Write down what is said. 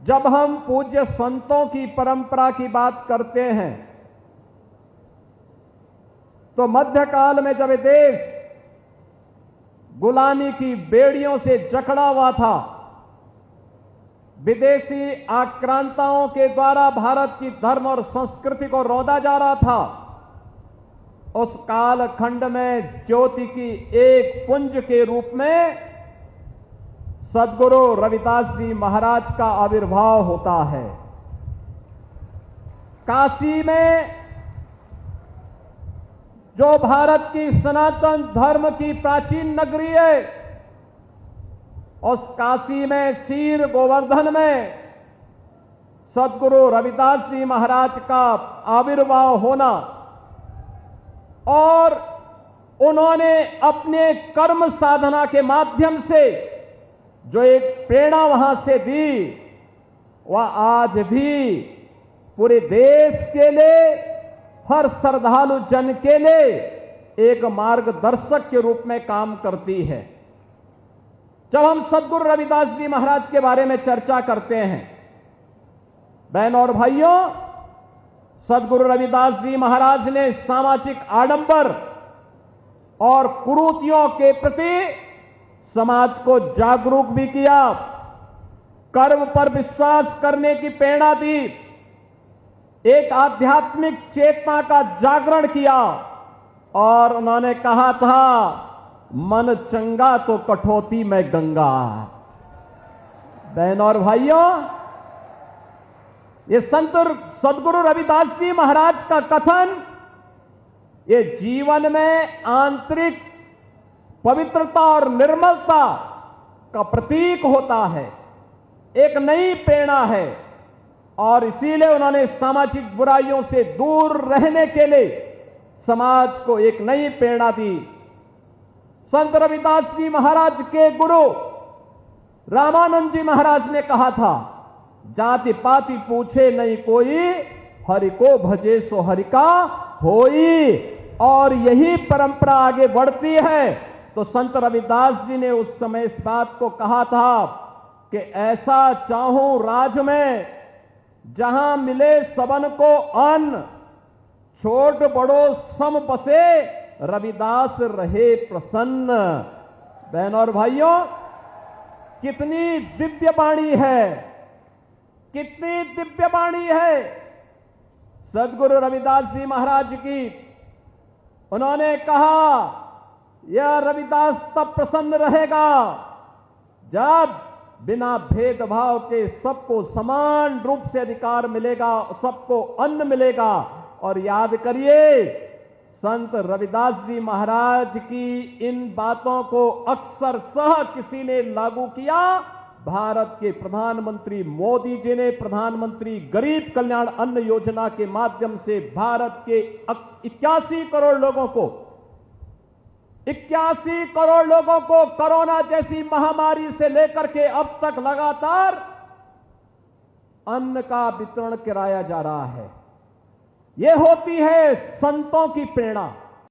जब हम पूज्य संतों की परंपरा की बात करते हैं तो मध्यकाल में जब देश गुलामी की बेड़ियों से जकड़ा हुआ था, विदेशी आक्रांताओं के द्वारा भारत की धर्म और संस्कृति को रौंदा जा रहा था, उस कालखंड में ज्योति की एक पुंज के रूप में सद्गुरु रविदास जी महाराज का आविर्भाव होता है। काशी में जो भारत की सनातन धर्म की प्राचीन नगरी है, उस काशी में शीर गोवर्धन में सद्गुरु रविदास जी महाराज का आविर्भाव होना और उन्होंने अपने कर्म साधना के माध्यम से जो एक प्रेरणा वहां से दी, वह आज भी पूरे देश के लिए, हर श्रद्धालु जन के लिए एक मार्गदर्शक के रूप में काम करती है। जब हम सद्गुरु रविदास जी महाराज के बारे में चर्चा करते हैं, बहनों और भाइयों, सद्गुरु रविदास जी महाराज ने सामाजिक आडंबर और कुरीतियों के प्रति समाज को जागरूक भी किया, कर्म पर विश्वास करने की प्रेरणा दी, एक आध्यात्मिक चेतना का जागरण किया और उन्होंने कहा था, मन चंगा तो कठौती में गंगा। बहनों और भाइयों, ये संत सद्गुरु रविदास जी महाराज का कथन ये जीवन में आंतरिक पवित्रता और निर्मलता का प्रतीक होता है, एक नई प्रेरणा है और इसीलिए उन्होंने सामाजिक बुराइयों से दूर रहने के लिए समाज को एक नई प्रेरणा दी। संत रविदास जी महाराज के गुरु रामानंद जी महाराज ने कहा था, जाति पाति पूछे नहीं कोई, हरि को भजे सो हरि का होई। और यही परंपरा आगे बढ़ती है। तो संत रविदास जी ने उस समय इस बात को कहा था कि ऐसा चाहूं राज में जहां मिले सबन को अन्न, छोट बड़ो सम बसे, रविदास रहे प्रसन्न। बहनों और भाइयों, कितनी दिव्य वाणी है, कितनी दिव्य वाणी है सद्गुरु रविदास जी महाराज की। उन्होंने कहा, यह रविदास तब प्रसन्न रहेगा जब बिना भेदभाव के सबको समान रूप से अधिकार मिलेगा, सबको अन्न मिलेगा। और याद करिए, संत रविदास जी महाराज की इन बातों को अक्सर सह किसी ने लागू किया। भारत के प्रधानमंत्री मोदी जी ने प्रधानमंत्री गरीब कल्याण अन्न योजना के माध्यम से भारत के 81 करोड़ लोगों को 81 करोड़ लोगों को कोरोना जैसी महामारी से लेकर के अब तक लगातार अन्न का वितरण कराया जा रहा है। यह होती है संतों की प्रेरणा।